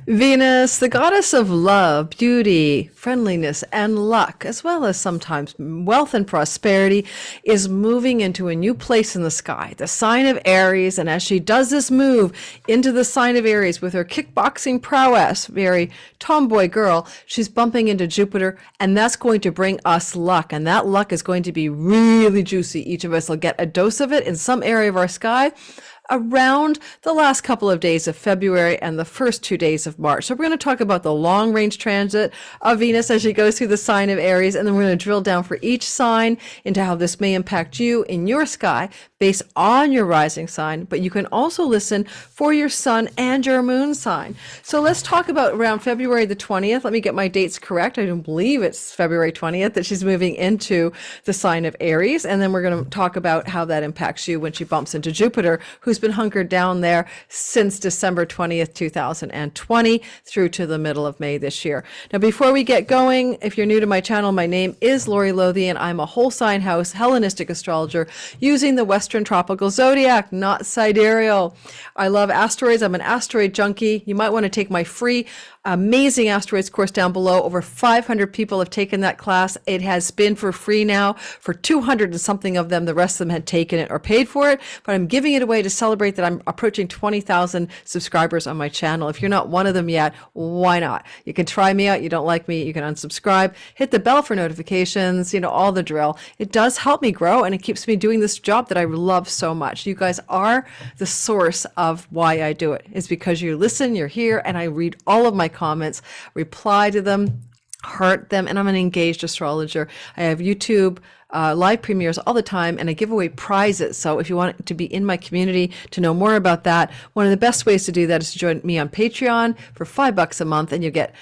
Venus, the goddess of love, beauty, friendliness, and luck, as well as sometimes wealth and prosperity, is moving into a new place in the sky, the sign of Aries. And as she does this move into the sign of Aries with her kickboxing prowess, very tomboy girl, she's bumping into Jupiter, and that's going to bring us luck. And that luck is going to be really juicy. Each of us will get a dose of it in some area of our sky around the last couple of days of February and the first 2 days of March. So we're going to talk about the long range transit of Venus as she goes through the sign of Aries, and then we're going to drill down for each sign into how this may impact you in your sky based on your rising sign. But you can also listen for your sun and your moon sign. So let's talk about around February the 20th. Let me get my dates correct. I don't believe it's February 20th that she's moving into the sign of Aries. And then we're going to talk about how that impacts you when she bumps into Jupiter, who's been hunkered down there since December 20th, 2020 through to the middle of May this year. Now, before we get going, if you're new to my channel, my name is Lori Lothian. I'm a whole sign house Hellenistic astrologer using the Western tropical zodiac, not sidereal. I love asteroids. I'm an asteroid junkie. You might want to take my free amazing asteroids course down below. Over 500 people have taken that class. It has been for free now for 200 and something of them. The rest of them had taken it or paid for it, but I'm giving it away to celebrate that I'm approaching 20,000 subscribers on my channel. If you're not one of them yet, why not? You can try me out. You don't like me, you can unsubscribe, hit the bell for notifications, all the drill. It does help me grow, and it keeps me doing this job that I love so much. You guys are the source of why I do it. It's because you listen, you're here, and I read all of my comments, reply to them, heart them, and I'm an engaged astrologer. I have YouTube live premieres all the time, and I give away prizes. So if you want to be in my community to know more about that, one of the best ways to do that is to join me on Patreon for $5 a month, and you get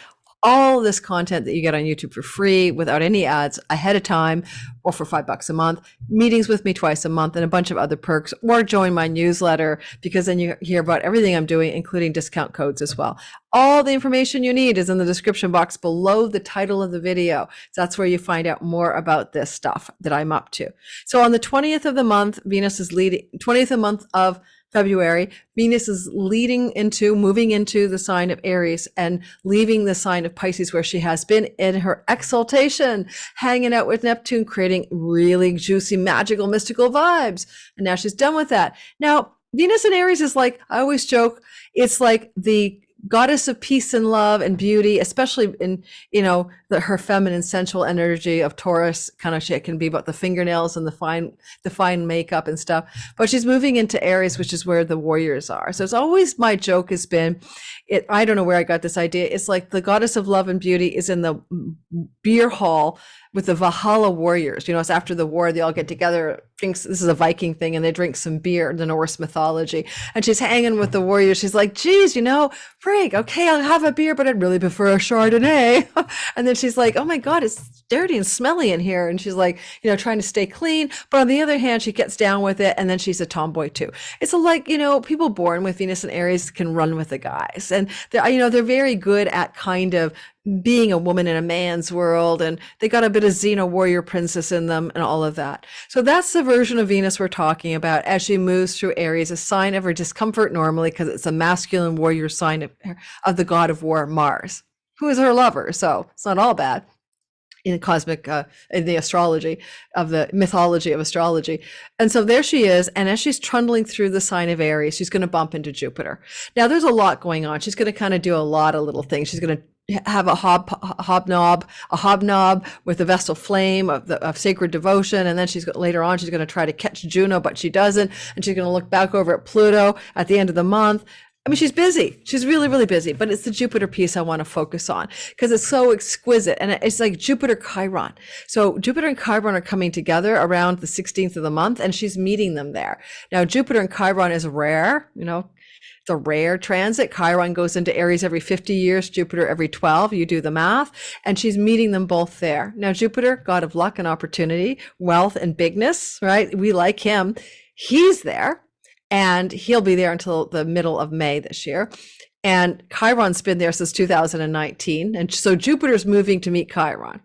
all this content that you get on YouTube for free without any ads ahead of time, or for $5 a month, meetings with me twice a month, and a bunch of other perks, or join my newsletter, because then you hear about everything I'm doing, including discount codes as well. All the information you need is in the description box below the title of the video. So that's where you find out more about this stuff that I'm up to. So on the 20th of the month, Venus is leading, 20th of the month of February, Venus is moving into the sign of Aries and leaving the sign of Pisces, where she has been in her exaltation, hanging out with Neptune, creating really juicy, magical, mystical vibes. And now she's done with that. Now, Venus in Aries is like, I always joke, it's like the goddess of peace and love and beauty, especially in, her feminine sensual energy of Taurus. Kind of, she can be about the fingernails and the fine makeup and stuff, but she's moving into Aries, which is where the warriors are. So it's always, my joke has been, I don't know where I got this idea. It's like the goddess of love and beauty is in the beer hall with the Valhalla warriors. It's after the war, they all get together, this is a Viking thing, and they drink some beer, the Norse mythology. And she's hanging with the warriors. She's like, geez, frig, okay, I'll have a beer, but I'd really prefer a Chardonnay. And then she's like, oh my God, it's dirty and smelly in here. And she's like, trying to stay clean. But on the other hand, she gets down with it. And then she's a tomboy too. It's like, people born with Venus and Aries can run with the guys. And they're very good at kind of being a woman in a man's world, and they got a bit of Xena warrior princess in them and all of that. So that's the version of Venus we're talking about as she moves through Aries, a sign of her discomfort normally, because it's a masculine warrior sign of the god of war, Mars, who is her lover. So it's not all bad in the in the astrology of the mythology of astrology. And so there she is. And as she's trundling through the sign of Aries, she's going to bump into Jupiter. Now there's a lot going on. She's going to kind of do a lot of little things. She's going to have a hobnob with the Vestal flame of sacred devotion, and then later on she's going to try to catch Juno, but she doesn't, and she's going to look back over at Pluto at the end of the month. I mean, she's busy. She's really, really busy, but it's the Jupiter piece I want to focus on because it's so exquisite, and it's like Jupiter Chiron. So Jupiter and Chiron are coming together around the 16th of the month, and she's meeting them there. Now, Jupiter and Chiron is rare, it's a rare transit. Chiron goes into Aries every 50 years, Jupiter every 12. You do the math. And she's meeting them both there. Now, Jupiter, god of luck and opportunity, wealth and bigness, right? We like him. He's there, and he'll be there until the middle of May this year. And Chiron's been there since 2019. And so Jupiter's moving to meet Chiron.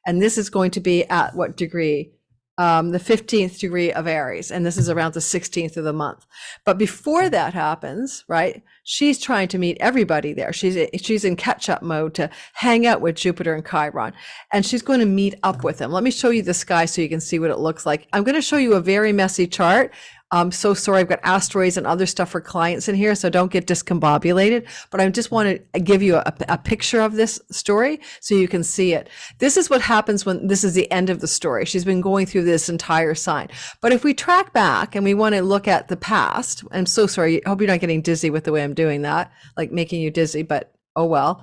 And this is going to be at what degree? the 15th degree of Aries, and this is around the 16th of the month. But before that happens, right, she's trying to meet everybody there. She's in catch-up mode to hang out with Jupiter and Chiron, and she's going to meet up with them. Let me show you the sky so you can see what it looks like. I'm going to show you a very messy chart. I'm so sorry. I've got asteroids and other stuff for clients in here, so don't get discombobulated. But I just want to give you a picture of this story so you can see it. This is what happens when this is the end of the story. She's been going through this entire sign. But if we track back and we want to look at the past, I'm so sorry. I hope you're not getting dizzy with the way I'm doing that, like making you dizzy, but oh well.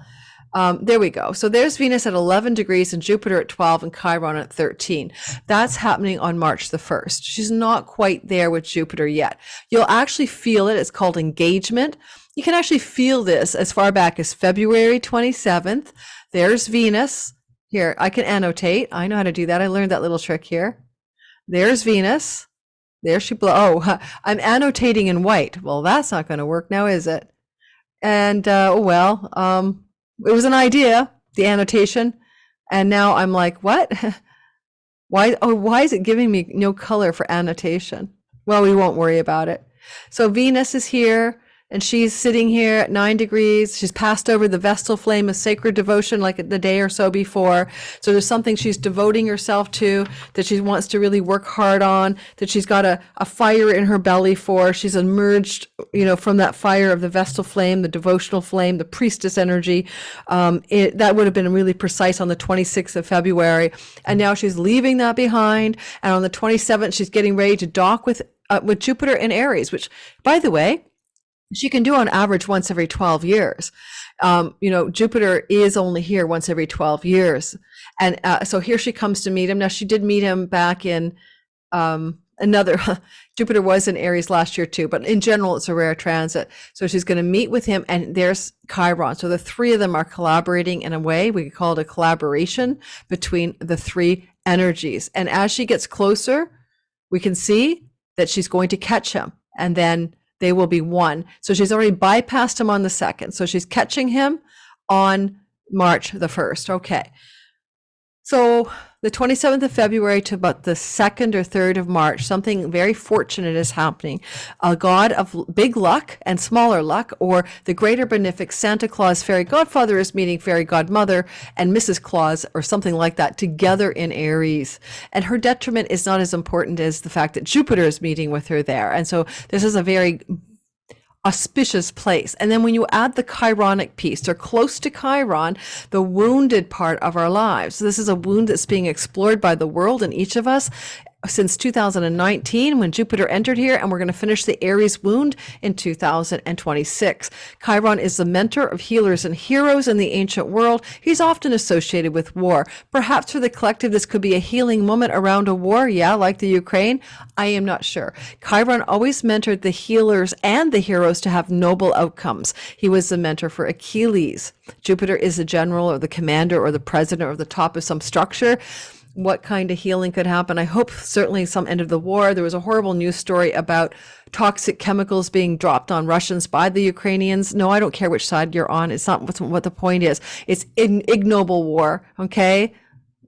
There we go. So there's Venus at 11 degrees and Jupiter at 12 and Chiron at 13. That's happening on March the 1st. She's not quite there with Jupiter yet. You'll actually feel it. It's called engagement. You can actually feel this as far back as February 27th. There's Venus. Here, I can annotate. I know how to do that. I learned that little trick here. There's Venus. There she oh, I'm annotating in white. Well, that's not going to work now, is it? And, it was an idea, the annotation, and now I'm like, what? Why is it giving me no color for annotation? Well, we won't worry about it. So Venus is here, and she's sitting here at 9 degrees. She's passed over the Vestal flame of sacred devotion like the day or so before. So there's something she's devoting herself to, that she wants to really work hard on, that she's got a fire in her belly for. She's emerged, from that fire of the Vestal flame, the devotional flame, the priestess energy. That would have been really precise on the 26th of February. And now she's leaving that behind. And on the 27th, she's getting ready to dock with Jupiter in Aries, which, by the way, she can do on average once every 12 years. Jupiter is only here once every 12 years. And so here she comes to meet him. Now, she did meet him back in Jupiter was in Aries last year too, but in general, it's a rare transit. So she's going to meet with him, and there's Chiron. So the three of them are collaborating in a way. We could call it a collaboration between the three energies. And as she gets closer, we can see that she's going to catch him, and then they will be one. So she's already bypassed him on the 2nd. So she's catching him on March the 1st. Okay. So the 27th of February to about the 2nd or 3rd of March, something very fortunate is happening. A god of big luck and smaller luck, or the greater benefic Santa Claus fairy godfather, is meeting fairy godmother and Mrs. Claus, or something like that, together in Aries. And her detriment is not as important as the fact that Jupiter is meeting with her there. And so this is a very auspicious place. And then when you add the Chironic piece, they're close to Chiron, the wounded part of our lives. So this is a wound that's being explored by the world and each of us since 2019 when Jupiter entered here, and we're going to finish the Aries wound in 2026. Chiron is the mentor of healers and heroes in the ancient world. He's often associated with war. Perhaps for the collective, this could be a healing moment around a war, like the Ukraine. I am not sure. Chiron always mentored the healers and the heroes to have noble outcomes. He was the mentor for Achilles. Jupiter is the general or the commander or the president or the top of some structure. What kind of healing could happen? I hope certainly some end of the war. There was a horrible news story about toxic chemicals being dropped on Russians by the Ukrainians. No, I don't care which side you're on. It's not what the point is. It's ignoble war, okay,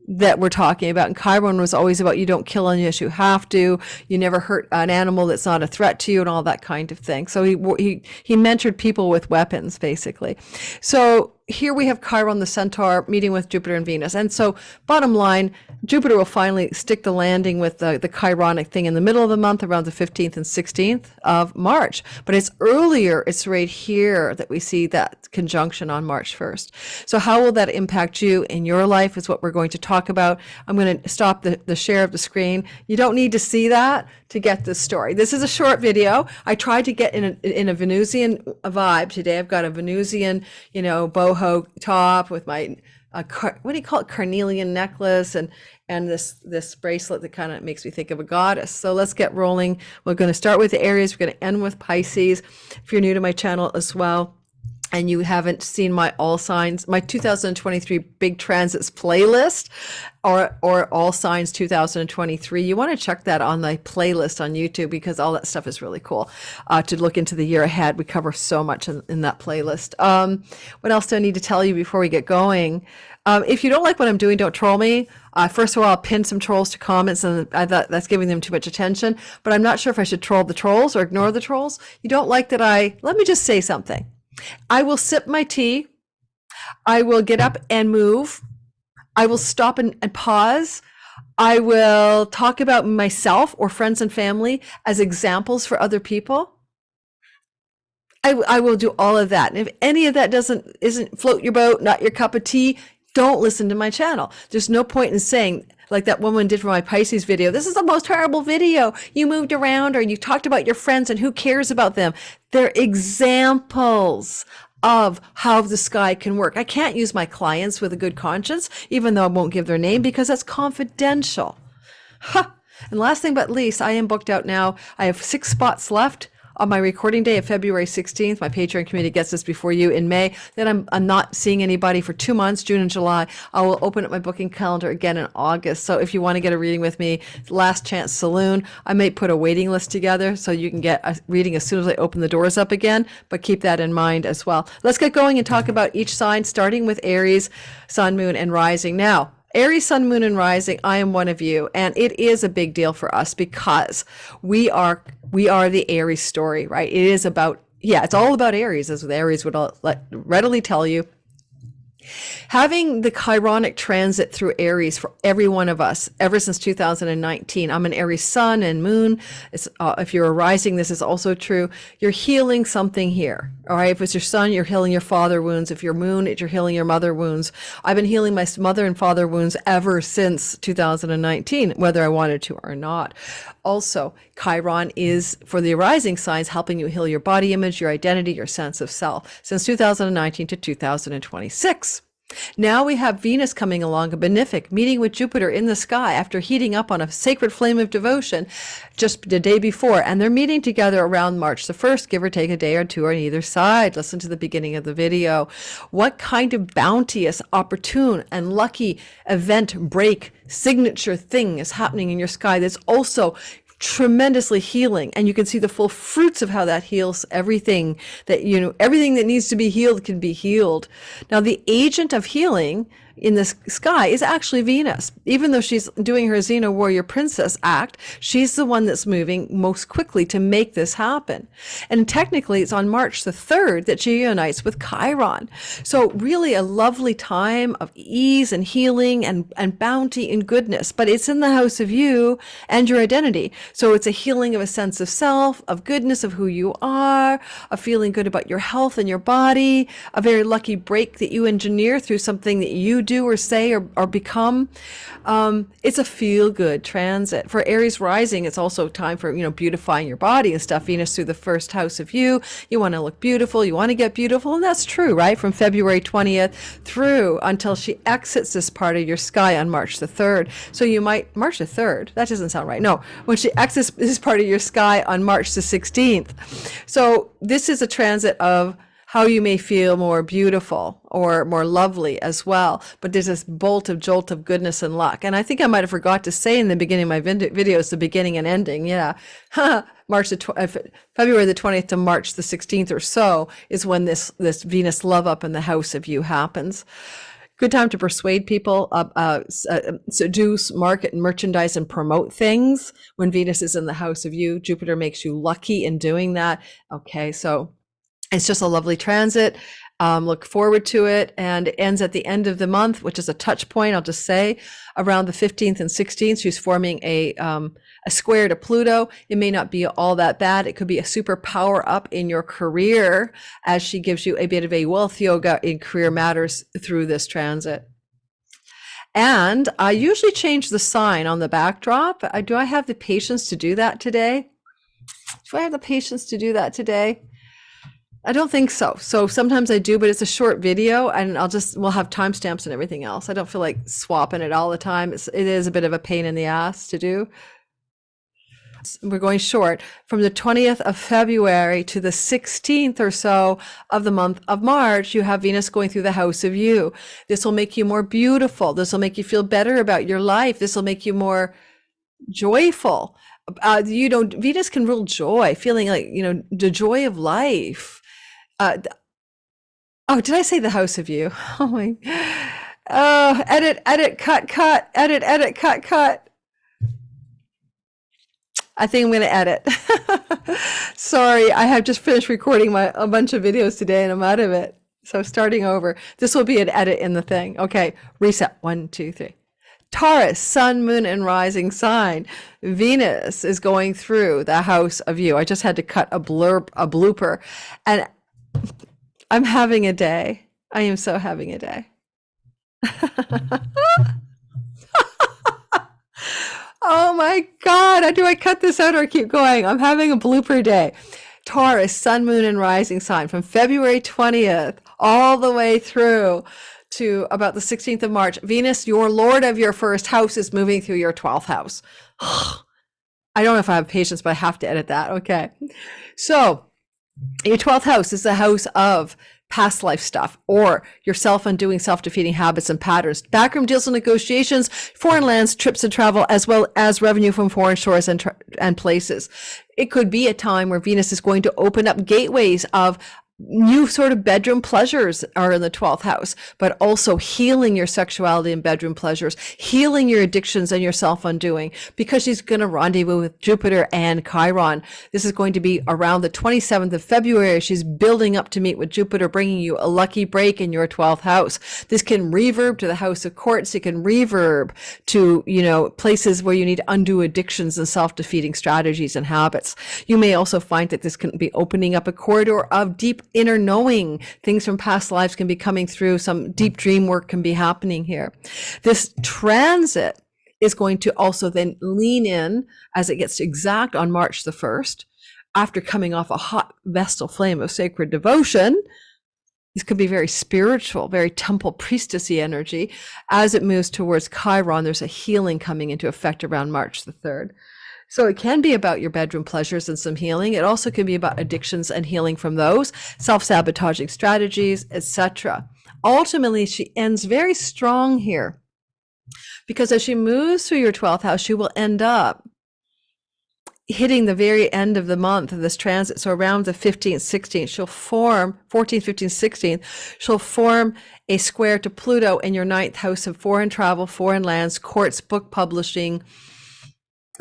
that we're talking about. And Chiron was always about you don't kill unless you have to. You never hurt an animal that's not a threat to you, and all that kind of thing. So he mentored people with weapons, basically. So here we have Chiron the Centaur meeting with Jupiter and Venus. And so bottom line, Jupiter will finally stick the landing with the Chironic thing in the middle of the month, around the 15th and 16th of March. But it's earlier, it's right here that we see that conjunction on March 1st. So how will that impact you in your life is what we're going to talk about. I'm going to stop the share of the screen. You don't need to see that to get this story. This is a short video. I tried to get in a Venusian vibe today. I've got a Venusian, boho top with my what do you call it, carnelian necklace, and this bracelet that kind of makes me think of a goddess. So let's get rolling. We're going to start with the Aries. We're going to end with Pisces. If you're new to my channel as well, and you haven't seen my all signs, my 2023 big transits playlist, or all signs 2023, you want to check that on the playlist on YouTube, because all that stuff is really cool to look into the year ahead. We cover so much in that playlist. What else do I need to tell you before we get going? If you don't like what I'm doing, don't troll me. First of all, I'll pin some trolls to comments, and I thought that's giving them too much attention, but I'm not sure if I should troll the trolls or ignore the trolls. You don't like that let me just say something. I will sip my tea. I will get up and move. I will stop and pause. I will talk about myself or friends and family as examples for other people. I will do all of that. And if any of that isn't float your boat, not your cup of tea, don't listen to my channel. There's no point in saying, like that woman did for my Pisces video, this is the most horrible video. You moved around, or you talked about your friends, and who cares about them? They're examples of how the sky can work. I can't use my clients with a good conscience, even though I won't give their name, because that's confidential. And last thing but least, I am booked out now. I have 6 spots left on my recording day of February 16th. My Patreon community gets this before you in May. Then I'm not seeing anybody for 2 months, June and July. I will open up my booking calendar again in August. So if you want to get a reading with me, Last Chance Saloon, I may put a waiting list together so you can get a reading as soon as I open the doors up again, but keep that in mind as well. Let's get going and talk about each sign, starting with Aries, Sun, Moon, and Rising. Now, Aries, Sun, Moon, and Rising, I am one of you, and it is a big deal for us because we are the Aries story, right? It is about, it's all about Aries, as Aries would readily tell you. Having the Chironic transit through Aries for every one of us ever since 2019. I'm an Aries sun and moon. If you're a rising, this is also true. You're healing something here. All right. If it's your sun, you're healing your father wounds. If you're moon, you're healing your mother wounds. I've been healing my mother and father wounds ever since 2019, whether I wanted to or not. Also, Chiron is, for the rising signs, helping you heal your body image, your identity, your sense of self since 2019 to 2026. Now we have Venus coming along, a benefic, meeting with Jupiter in the sky after heating up on a sacred flame of devotion just the day before. And they're meeting together around March the 1st, give or take a day or two on either side. Listen to the beginning of the video. What kind of bounteous, opportune, and lucky event, break, signature thing is happening in your sky that's also tremendously healing, and you can see the full fruits of how that heals everything that, everything that needs to be healed can be healed. Now, the agent of healing in the sky is actually Venus. Even though she's doing her Xena Warrior Princess act, she's the one that's moving most quickly to make this happen. And technically, it's on March the 3rd that she unites with Chiron. So really a lovely time of ease and healing and bounty and goodness, but it's in the house of you and your identity. So it's a healing of a sense of self, of goodness, of who you are, of feeling good about your health and your body, a very lucky break that you engineer through something that you do or say or become. It's a feel-good transit. For Aries rising, it's also time for, beautifying your body and stuff. Venus through the first house of you. You want to look beautiful. You want to get beautiful. And that's true, right? From February 20th through until she exits this part of your sky on March the 3rd. So you might, March the 3rd, that doesn't sound right. No, when she exits this part of your sky on March the 16th. So this is a transit of how you may feel more beautiful or more lovely as well. But there's this jolt of goodness and luck. And I think I might have forgot to say in the beginning of my videos, the beginning and ending. Yeah. February the 20th to March the 16th or so is when this Venus love up in the house of you happens. Good time to persuade people, seduce, market, and merchandise, and promote things. When Venus is in the house of you, Jupiter makes you lucky in doing that. Okay, so it's just a lovely transit. Look forward to it. And it ends at the end of the month, which is a touch point, I'll just say. Around the 15th and 16th, she's forming a square to Pluto. It may not be all that bad. It could be a super power up in your career as she gives you a bit of a wealth yoga in career matters through this transit. And I usually change the sign on the backdrop. Do I have the patience to do that today? Do I have the patience to do that today? I don't think so. So sometimes I do, but it's a short video and we'll have timestamps and everything else. I don't feel like swapping it all the time. It is a bit of a pain in the ass to do. we're going short, from the 20th of February to the 16th or so of the month of March, you have Venus going through the house of you. This will make you more beautiful. This will make you feel better about your life. This will make you more joyful. Venus can rule joy, feeling like, the joy of life. Oh, did I say the house of you? Oh my, edit, cut, edit, cut. I think I'm going to edit. Sorry, I have just finished recording a bunch of videos today and I'm out of it. So starting over. This will be an edit in the thing. Okay, reset. 1, 2, 3. Taurus, sun, moon, and rising sign. Venus is going through the house of you. I just had to cut a blooper. And I'm having a day. I am so having a day. Oh my God, do I cut this out or keep going? I'm having a blooper day. Taurus, sun, moon, and rising sign from February 20th all the way through to about the 16th of March. Venus, your lord of your first house, is moving through your 12th house. I don't know if I have patience, but I have to edit that. Okay. So your 12th house is the house of past life stuff, or your self-undoing, self-defeating habits and patterns. Backroom deals and negotiations, foreign lands, trips and travel, as well as revenue from foreign shores and places. It could be a time where Venus is going to open up gateways of new sort of bedroom pleasures are in the 12th house, but also healing your sexuality and bedroom pleasures, healing your addictions and your self-undoing, because she's going to rendezvous with Jupiter and Chiron. This is going to be around the 27th of February. She's building up to meet with Jupiter, bringing you a lucky break in your 12th house. This can reverb to the house of courts. It can reverb to, places where you need to undo addictions and self-defeating strategies and habits. You may also find that this can be opening up a corridor of deep inner knowing. Things from past lives can be coming through. Some deep dream work can be happening here. This transit is going to also then lean in as it gets exact on March the 1st, after coming off a hot Vestal flame of sacred devotion. This could be very spiritual, very temple priestessy energy. As it moves towards Chiron, there's a healing coming into effect around March the 3rd. So it can be about your bedroom pleasures and some healing. It also can be about addictions and healing from those, self-sabotaging strategies, etc. Ultimately, she ends very strong here, because as she moves through your 12th house, she will end up hitting the very end of the month of this transit. So around the 15th, 16th, she'll form 14th, 15th, 16th, she'll form a square to Pluto in your 9th house of foreign travel, foreign lands, courts, book publishing,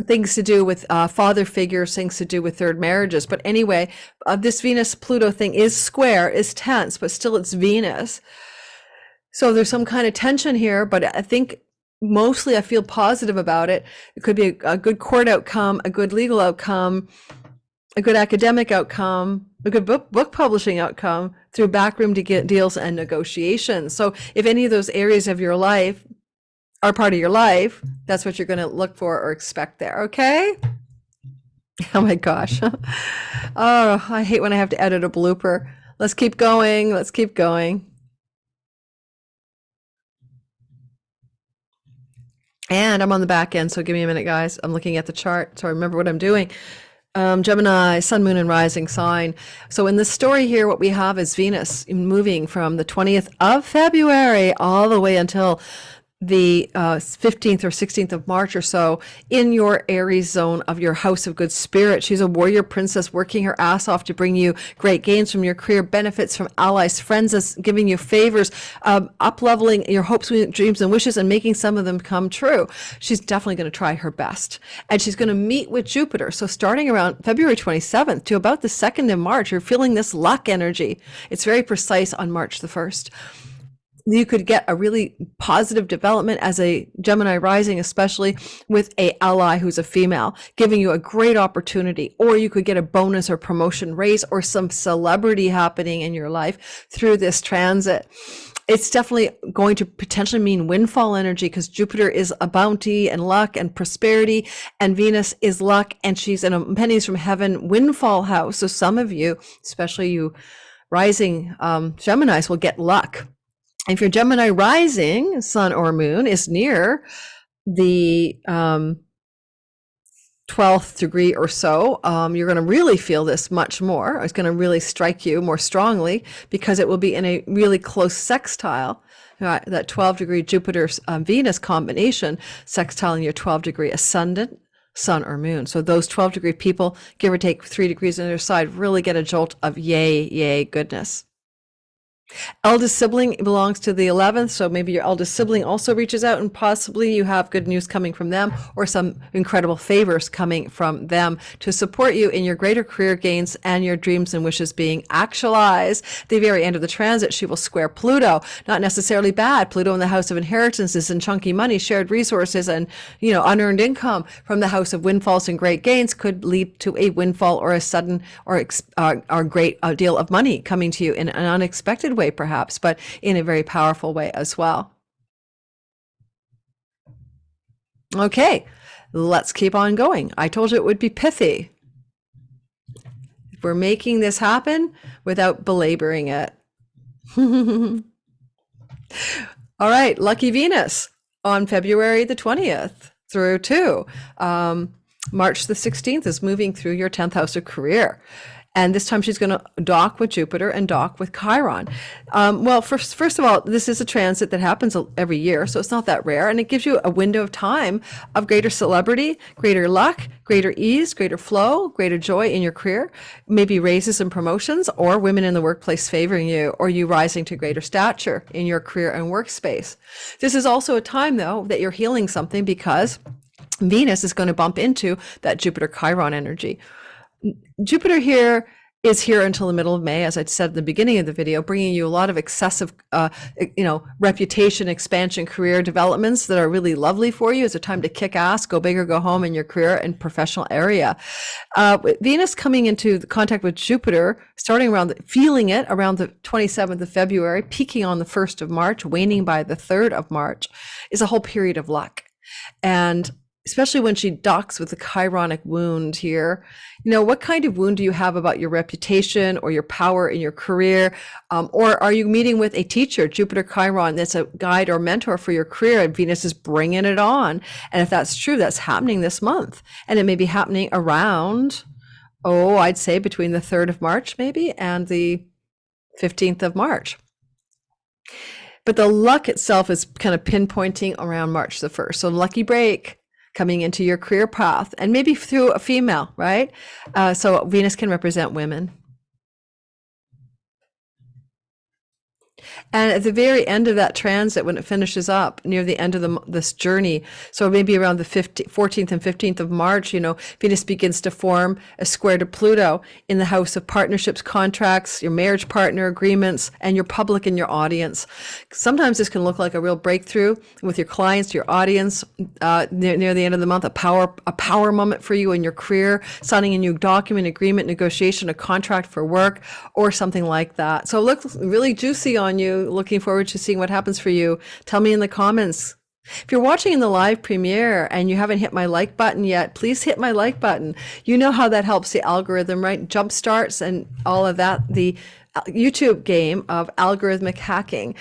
things to do with father figures, things to do with third marriages. But anyway, this Venus-Pluto thing is square, is tense, but still it's Venus. So there's some kind of tension here, but I think mostly I feel positive about it. It could be a good court outcome, a good legal outcome, a good academic outcome, a good book publishing outcome through backroom deals and negotiations. So if any of those areas of your life are part of your life, that's what you're going to look for or expect there. Okay. Oh my gosh. Oh, I hate when I have to edit a blooper. Let's keep going. Let's keep going. And I'm on the back end, so give me a minute, guys. I'm looking at the chart, so I remember what I'm doing. Gemini, sun, moon, and rising sign. So in this story here, what we have is Venus moving from the 20th of February all the way until the 15th or 16th of March or so in your Aries zone of your house of good spirit. She's a warrior princess working her ass off to bring you great gains from your career, benefits from allies, friends, giving you favors, up-leveling your hopes, dreams, and wishes, and making some of them come true. She's definitely going to try her best. And she's going to meet with Jupiter. So starting around February 27th to about the 2nd of March, you're feeling this luck energy. It's very precise on March the 1st. You could get a really positive development as a Gemini rising, especially with a ally who's a female, giving you a great opportunity, or you could get a bonus or promotion raise or some celebrity happening in your life through this transit. It's definitely going to potentially mean windfall energy, because Jupiter is a bounty and luck and prosperity, and Venus is luck, and she's in a pennies from heaven windfall house. So some of you, especially you rising Geminis, will get luck. If your Gemini rising, sun or moon, is near the 12th degree or so, you're going to really feel this much more. It's going to really strike you more strongly because it will be in a really close sextile. That 12 degree Jupiter Venus combination sextile in your 12 degree ascendant, sun or moon. So those 12 degree people, give or take 3 degrees on their side, really get a jolt of yay goodness. Eldest sibling belongs to the 11th, so maybe your eldest sibling also reaches out and possibly you have good news coming from them or some incredible favors coming from them to support you in your greater career gains and your dreams and wishes being actualized. At the very end of the transit, she will square Pluto. Not necessarily bad. Pluto in the house of inheritances and chunky money, shared resources, and unearned income from the house of windfalls and great gains could lead to a windfall or a sudden or great deal of money coming to you in an unexpected way, perhaps, but in a very powerful way as well. Okay, let's keep on going. I told you it would be pithy. We're making this happen without belaboring it. All right, lucky Venus on February the 20th through to March the 16th is moving through your 10th house of career. And this time she's going to dock with Jupiter and dock with Chiron. Well, first of all, this is a transit that happens every year, so it's not that rare. And it gives you a window of time of greater celebrity, greater luck, greater ease, greater flow, greater joy in your career, maybe raises and promotions, or women in the workplace favoring you, or you rising to greater stature in your career and workspace. This is also a time, though, that you're healing something because Venus is going to bump into that Jupiter Chiron energy. Jupiter is here until the middle of May, as I said at the beginning of the video, bringing you a lot of excessive, reputation, expansion, career developments that are really lovely for you. It's a time to kick ass, go big or go home in your career and professional area. Venus coming into contact with Jupiter, starting feeling it around the 27th of February, peaking on the 1st of March, waning by the 3rd of March, is a whole period of luck. And especially when she docks with the chironic wound here, what kind of wound do you have about your reputation or your power in your career? Or are you meeting with a teacher, Jupiter Chiron, that's a guide or mentor for your career, and Venus is bringing it on? And if that's true, that's happening this month. And it may be happening around, I'd say between the 3rd of March maybe and the 15th of March. But the luck itself is kind of pinpointing around March the 1st. So lucky break coming into your career path, and maybe through a female, right? So Venus can represent women. And at the very end of that transit, when it finishes up near the end of this journey, so maybe around the 14th and 15th of March, Venus begins to form a square to Pluto in the house of partnerships, contracts, your marriage partner agreements, and your public and your audience. Sometimes this can look like a real breakthrough with your clients, your audience, near the end of the month, a power moment for you in your career, signing a new document, agreement, negotiation, a contract for work, or something like that. So it looks really juicy on you. Looking forward to seeing what happens for you. Tell me in the comments. If you're watching in the live premiere and you haven't hit my like button yet, please hit my like button. You know how that helps the algorithm, right? Jump starts and all of that, the YouTube game of algorithmic hacking.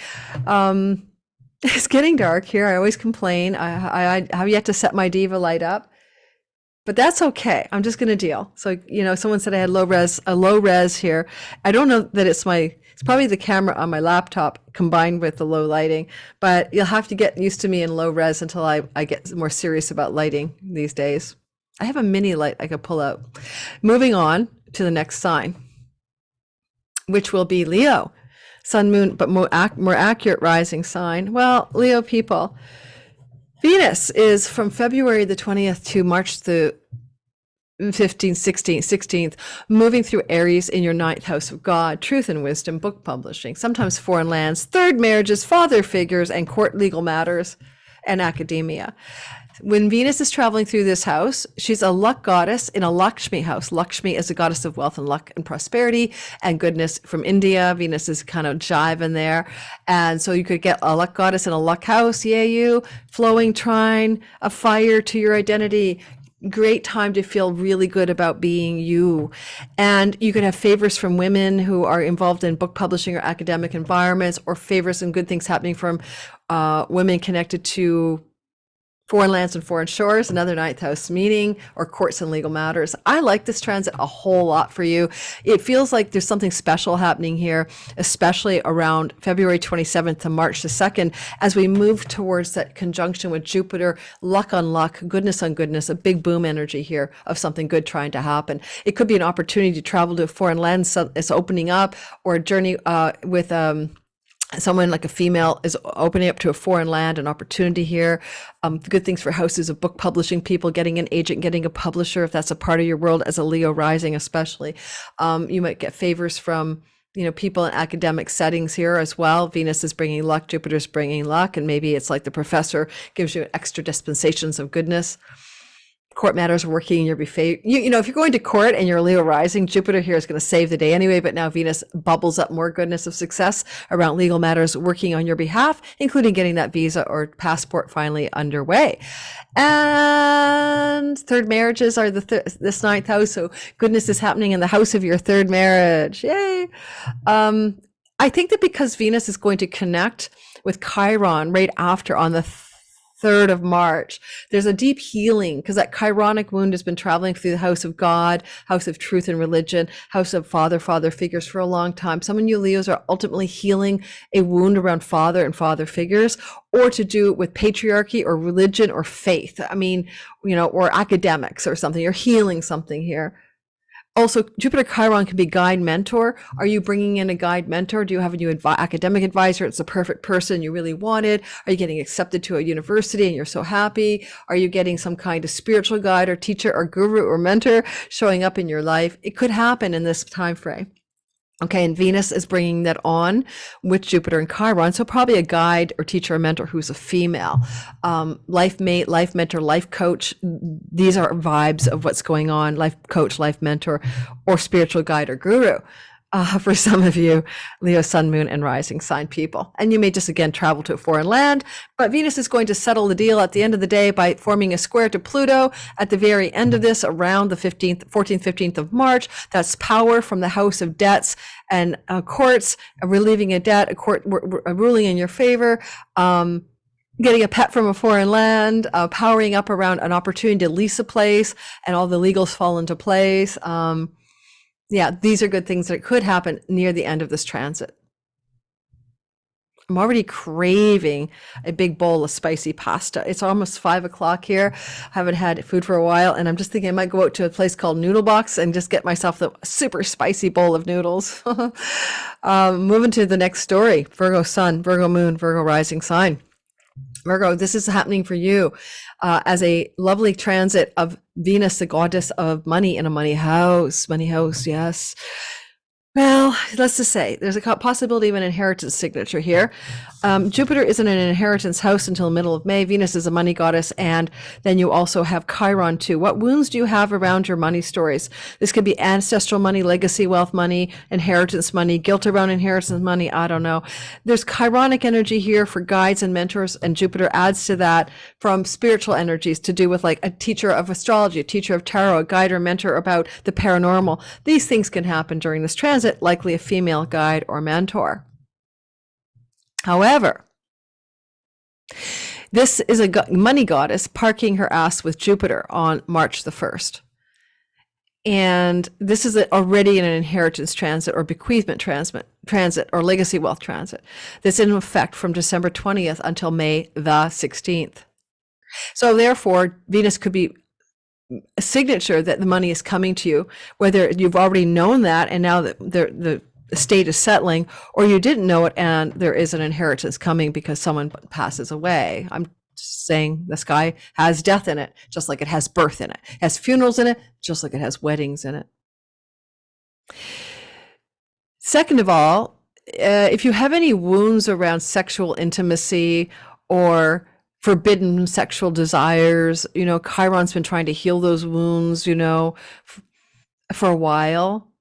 It's getting dark here. I always complain. I have yet to set my diva light up. But that's okay. I'm just going to deal. So, someone said I had a low res here. I don't know that it's probably the camera on my laptop combined with the low lighting, but you'll have to get used to me in low res until I get more serious about lighting these days. I have a mini light I could pull out. Moving on to the next sign, which will be Leo, sun, moon, but more accurate rising sign. Well, Leo people, Venus is from February the 20th to March the 15th, 16th, moving through Aries in your 9th house of God, truth and wisdom, book publishing, sometimes foreign lands, third marriages, father figures, and court legal matters, and academia. When Venus is traveling through this house, she's a luck goddess in a Lakshmi house. Lakshmi is a goddess of wealth and luck and prosperity and goodness from India. Venus is kind of jiving there. And so you could get a luck goddess in a luck house, you, flowing trine, a fire to your identity. Great time to feel really good about being you. And you could have favors from women who are involved in book publishing or academic environments, or favors and good things happening from women connected to Foreign lands and foreign shores, another ninth house meeting, or courts and legal matters. I like this transit a whole lot for you. It feels like there's something special happening here, especially around February 27th to March the 2nd, as we move towards that conjunction with Jupiter, luck on luck, goodness on goodness, a big boom energy here of something good trying to happen. It could be an opportunity to travel to a foreign land, so it's opening up, or a journey with someone like a female is opening up to a foreign land, an opportunity here. Good things for houses of book publishing people, getting an agent, getting a publisher, if that's a part of your world as a Leo rising, especially. You might get favors from, people in academic settings here as well. Venus is bringing luck, Jupiter's bringing luck, and maybe it's like the professor gives you extra dispensations of goodness. Court matters are working in your favor. If you're going to court and you're Leo rising, Jupiter here is going to save the day anyway, but now Venus bubbles up more goodness of success around legal matters working on your behalf, including getting that visa or passport finally underway. And third marriages are this ninth house, so goodness is happening in the house of your third marriage. Yay! I think that because Venus is going to connect with Chiron right after on the 3rd of March, there's a deep healing because that Chironic wound has been traveling through the house of God, house of truth and religion, house of father figures for a long time. Some of you Leos are ultimately healing a wound around father and father figures, or to do it with patriarchy or religion or faith. Or academics or something. You're healing something here. Also, Jupiter Chiron can be guide mentor. Are you bringing in a guide mentor? Do you have a new academic advisor? It's the perfect person you really wanted. Are you getting accepted to a university and you're so happy? Are you getting some kind of spiritual guide or teacher or guru or mentor showing up in your life? It could happen in this time frame. Okay, and Venus is bringing that on with Jupiter and Chiron. So probably a guide or teacher or mentor who's a female. Life mate, life mentor, life coach. These are vibes of what's going on. Life coach, life mentor, or spiritual guide or guru. For some of you, Leo, Sun, Moon, and Rising sign people. And you may just, again, travel to a foreign land, but Venus is going to settle the deal at the end of the day by forming a square to Pluto at the very end of this, around the 14th, 15th of March. That's power from the house of debts and courts, relieving a debt, a court ruling in your favor, getting a pet from a foreign land, powering up around an opportunity to lease a place, and all the legals fall into place. These are good things that could happen near the end of this transit. I'm already craving a big bowl of spicy pasta. It's almost 5 o'clock here. I haven't had food for a while, and I'm just thinking I might go out to a place called Noodle Box and just get myself the super spicy bowl of noodles. Moving to the next story. Virgo Sun, Virgo Moon, Virgo Rising sign. Virgo, this is happening for you as a lovely transit of Venus, the goddess of money, in a money house. Money house, yes. Well, let's just say there's a possibility of an inheritance signature here. Jupiter is in an inheritance house until the middle of May. Venus is a money goddess, and then you also have Chiron too. What wounds do you have around your money stories? This could be ancestral money, legacy wealth money, inheritance money, guilt around inheritance money. I don't know. There's Chironic energy here for guides and mentors, and Jupiter adds to that from spiritual energies to do with like a teacher of astrology, a teacher of tarot, a guide or mentor about the paranormal. These things can happen during this transit, likely a female guide or mentor. However, this is a money goddess parking her ass with Jupiter on March the 1st. And this is already an inheritance transit or bequeathment transit or legacy wealth transit that's in effect from December 20th until May the 16th. So therefore, Venus could be a signature that the money is coming to you, whether you've already known that and now that the estate is settling, or you didn't know it and there is an inheritance coming because someone passes away. I'm just saying the sky has death in it, just like it has birth in it. It has funerals in it, just like it has weddings in it. Second of all, if you have any wounds around sexual intimacy or forbidden sexual desires, Chiron's been trying to heal those wounds, for a while.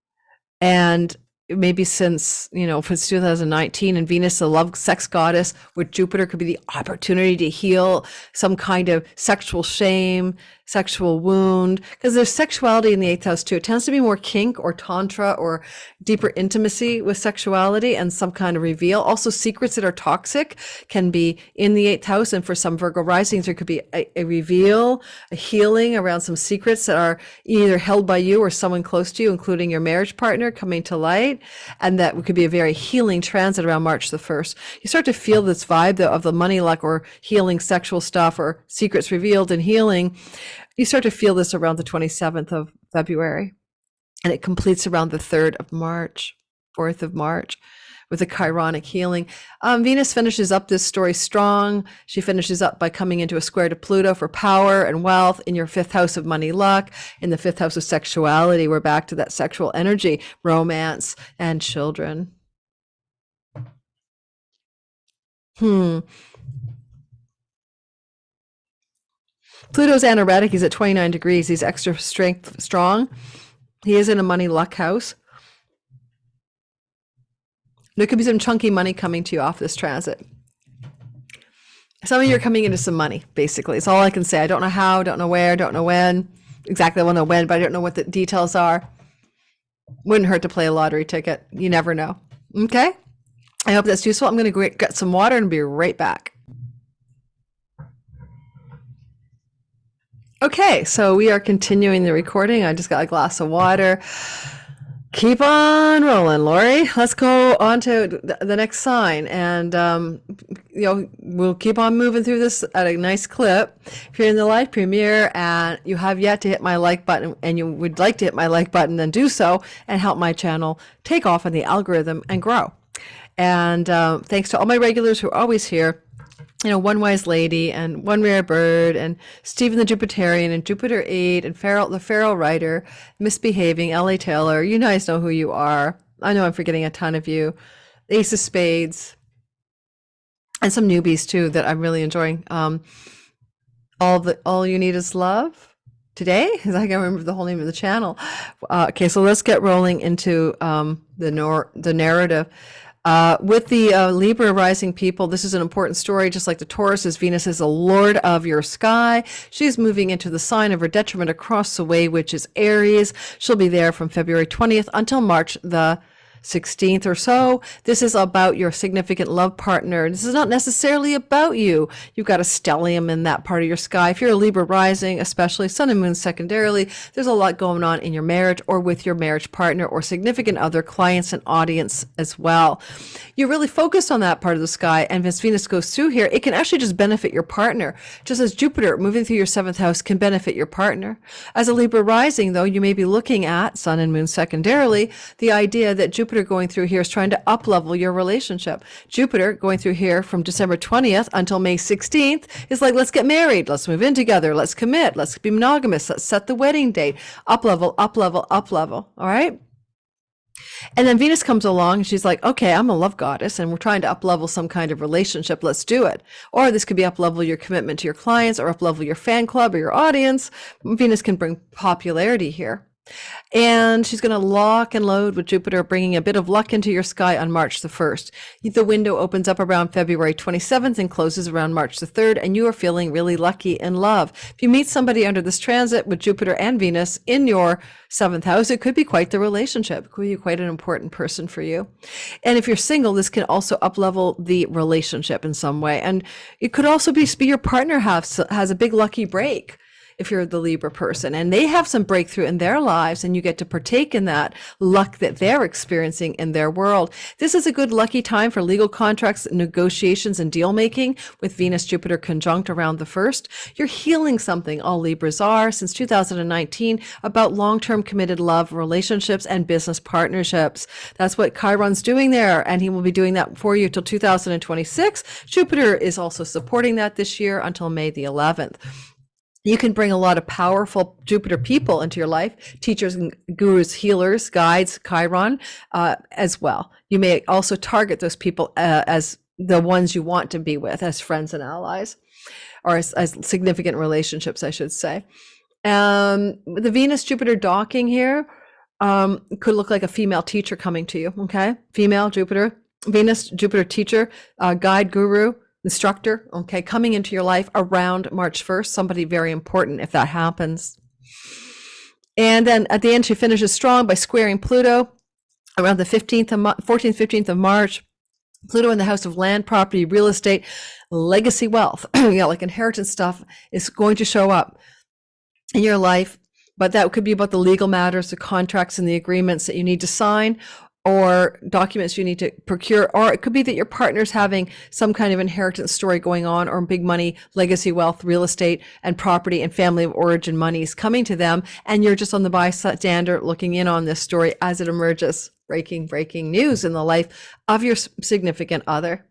And maybe since, since 2019, and Venus, the love sex goddess with Jupiter, could be the opportunity to heal some kind of sexual shame, sexual wound, because there's sexuality in the eighth house too. It tends to be more kink or tantra or deeper intimacy with sexuality and some kind of reveal. Also, secrets that are toxic can be in the eighth house. And for some Virgo risings, there could be a reveal, a healing around some secrets that are either held by you or someone close to you, including your marriage partner, coming to light. And that could be a very healing transit around March the 1st. You start to feel this vibe of the money luck or healing sexual stuff or secrets revealed and healing. You start to feel this around the 27th of February, and it completes around the 3rd of March, 4th of March, with a Chironic healing. Venus finishes up this story strong. She finishes up by coming into a square to Pluto for power and wealth in your 5th house of money luck, in the 5th house of sexuality. We're back to that sexual energy, romance, and children. Pluto's anoretic. He's at 29 degrees. He's extra strong. He is in a money luck house. There could be some chunky money coming to you off this transit. Some of you are coming into some money, basically. It's all I can say. I don't know how, don't know where, don't know when. Exactly, I want to know when, but I don't know what the details are. Wouldn't hurt to play a lottery ticket. You never know. Okay? I hope that's useful. I'm going to get some water and be right back. Okay, so we are continuing the recording. I just got a glass of water. Keep on rolling, Lori. Let's go on to the next sign. And, we'll keep on moving through this at a nice clip. If you're in the live premiere and you have yet to hit my like button and you would like to hit my like button, then do so and help my channel take off on the algorithm and grow. And thanks to all my regulars who are always here. One Wise Lady and One Rare Bird and Stephen the Jupiterian and Jupiter 8 and the Feral Writer, Misbehaving, LA Taylor. You guys know who you are. I know I'm forgetting a ton of you. Ace of Spades and some newbies too that I'm really enjoying. All You Need Is Love today. I can't remember the whole name of the channel. Okay, so let's get rolling into the narrative. With the Libra rising people, this is an important story. Just like the Taurus, as Venus is a lord of your sky. She's moving into the sign of her detriment across the way, which is Aries. She'll be there from February 20th until March the 16th or so. This is about your significant love partner. This is not necessarily about you. You've got a stellium in that part of your sky. If you're a Libra rising, especially Sun and Moon secondarily, there's a lot going on in your marriage or with your marriage partner or significant other, clients and audience as well. You're really focused on that part of the sky, and as Venus goes through here, it can actually just benefit your partner. Just as Jupiter moving through your 7th house can benefit your partner. As a Libra rising, though, you may be looking at Sun and Moon secondarily, the idea that Jupiter going through here is trying to up-level your relationship. Jupiter going through here from December 20th until May 16th is like, let's get married, let's move in together, let's commit, let's be monogamous, let's set the wedding date, up-level, up-level, up-level, all right? And then Venus comes along and she's like, okay, I'm a love goddess and we're trying to up-level some kind of relationship. Let's do it. Or this could be up-level your commitment to your clients or up-level your fan club or your audience. Venus can bring popularity here. And she's going to lock and load with Jupiter, bringing a bit of luck into your sky on March the 1st. The window opens up around February 27th and closes around March the 3rd, and you are feeling really lucky in love. If you meet somebody under this transit with Jupiter and Venus in your 7th house, it could be quite the relationship. It could be quite an important person for you. And if you're single, this can also up-level the relationship in some way. And it could also be your partner has a big lucky break. If you're the Libra person and they have some breakthrough in their lives and you get to partake in that luck that they're experiencing in their world. This is a good lucky time for legal contracts, negotiations, and deal making with Venus Jupiter conjunct around the 1st. You're healing something, all Libras are, since 2019 about long-term committed love, relationships, and business partnerships. That's what Chiron's doing there, and he will be doing that for you till 2026. Jupiter is also supporting that this year until May the 11th. You can bring a lot of powerful Jupiter people into your life, teachers, gurus, healers, guides, Chiron, as well. You may also target those people as the ones you want to be with, as friends and allies, or as significant relationships, I should say. The Venus-Jupiter docking here could look like a female teacher coming to you, okay? Female Jupiter, Venus-Jupiter teacher, guide, guru, instructor, okay, coming into your life around March 1st, somebody very important if that happens. And then at the end, she finishes strong by squaring Pluto around the 14th, 15th of March. Pluto in the house of land, property, real estate, legacy wealth, like inheritance stuff is going to show up in your life. But that could be about the legal matters, the contracts and the agreements that you need to sign, or documents you need to procure, or it could be that your partner's having some kind of inheritance story going on, or big money, legacy wealth, real estate and property and family of origin monies coming to them. And you're just on the bystander looking in on this story as it emerges. Breaking news in the life of your significant other.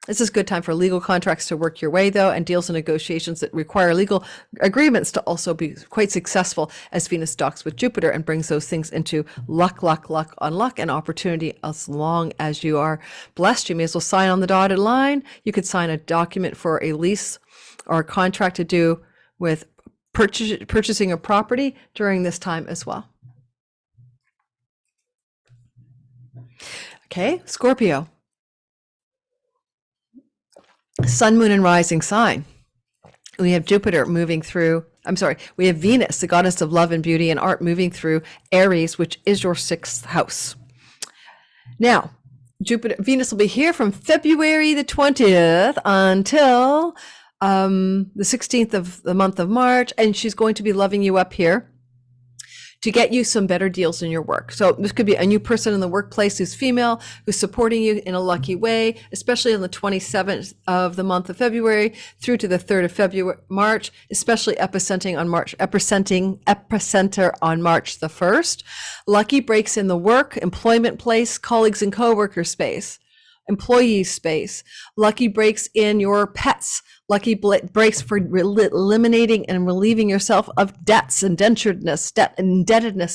This is a good time for legal contracts to work your way, though, and deals and negotiations that require legal agreements to also be quite successful, as Venus docks with Jupiter and brings those things into luck on luck and opportunity. As long as you are blessed, you may as well sign on the dotted line. You could sign a document for a lease or a contract to do with purchasing a property during this time as well. Okay, Scorpio. Sun, moon, and rising sign. We have Jupiter moving through, we have Venus, the goddess of love and beauty and art, moving through Aries, which is your 6th house. Now, Venus will be here from February the 20th until the 16th of the month of March, and she's going to be loving you up here to get you some better deals in your work. So this could be a new person in the workplace who's female, who's supporting you in a lucky way, especially on the 27th of the month of February through to the 3rd of March, especially epicenter on March the 1st. Lucky breaks in the work, employment place, colleagues and coworker space, employee space. Lucky breaks in your pets. Lucky breaks for eliminating and relieving yourself of debts, indebtedness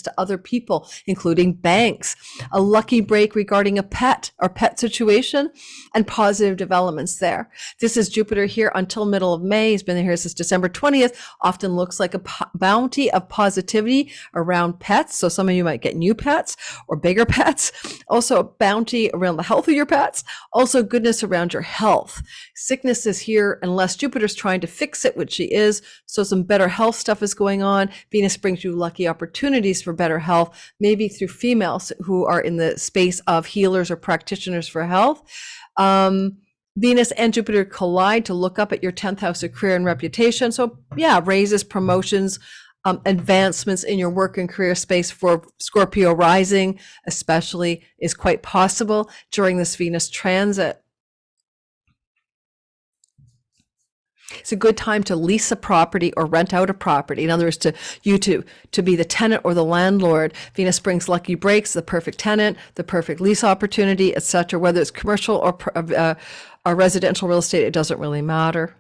to other people, including banks. A lucky break regarding a pet or pet situation and positive developments there. This is Jupiter here until middle of May. He's been here since December 20th. Often looks like a bounty of positivity around pets. So some of you might get new pets or bigger pets. Also a bounty around the health of your pets. Also goodness around your health. Sickness is here unless Jupiter's trying to fix it, which she is. So some better health stuff is going on. Venus brings you lucky opportunities for better health, maybe through females who are in the space of healers or practitioners for health. Venus and Jupiter collide to look up at your 10th house of career and reputation. So yeah, raises, promotions, advancements in your work and career space for Scorpio rising, especially, is quite possible during this Venus transit. It's a good time to lease a property or rent out a property. In other words, to be the tenant or the landlord. Venus brings lucky breaks, the perfect tenant, the perfect lease opportunity, etc. Whether it's commercial or residential real estate, it doesn't really matter.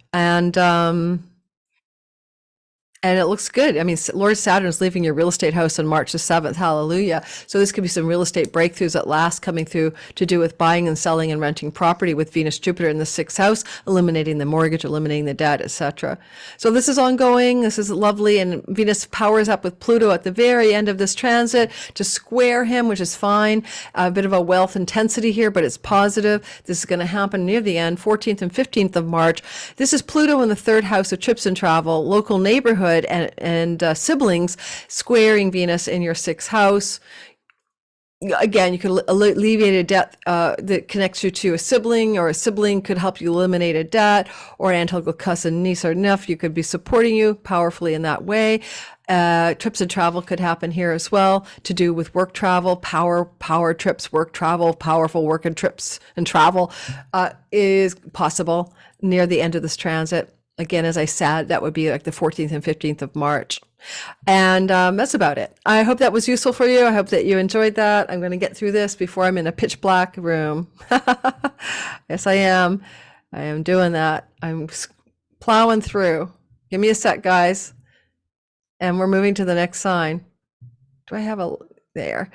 And it looks good. I mean, Lord Saturn is leaving your real estate house on March the 7th. Hallelujah. So this could be some real estate breakthroughs at last coming through to do with buying and selling and renting property with Venus, Jupiter in the 6th house, eliminating the mortgage, eliminating the debt, etc. So this is ongoing. This is lovely. And Venus powers up with Pluto at the very end of this transit to square him, which is fine. A bit of a wealth intensity here, but it's positive. This is going to happen near the end, 14th and 15th of March. This is Pluto in the 3rd house of trips and travel, local neighborhood, and siblings, squaring Venus in your 6th house. Again, you can alleviate a debt that connects you to a sibling, or a sibling could help you eliminate a debt, or an aunt, uncle, cousin, niece, or nephew could be supporting you powerfully in that way. Trips and travel could happen here as well, to do with work travel, power trips, work travel, powerful work and trips and travel is possible near the end of this transit. Again, as I said, that would be like the 14th and 15th of March. And that's about it. I hope that was useful for you. I hope that you enjoyed that. I'm going to get through this before I'm in a pitch black room. Yes, I am. I am doing that. I'm plowing through. Give me a sec, guys. And we're moving to the next sign. Do I have a there?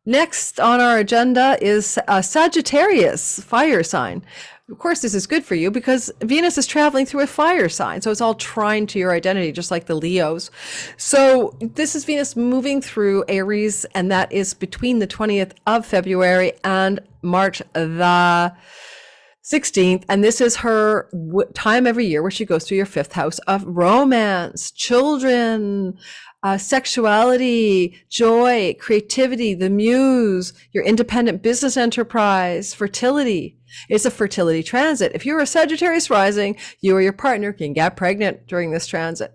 Next on our agenda is Sagittarius, fire sign. Of course, this is good for you because Venus is traveling through a fire sign. So it's all trine to your identity, just like the Leos. So this is Venus moving through Aries, and that is between the 20th of February and March the 16th, and this is her time every year where she goes through your 5th house of romance, children, sexuality, joy, creativity, the muse, your independent business enterprise, fertility. It's a fertility transit. If you're a Sagittarius rising, you or your partner can get pregnant during this transit.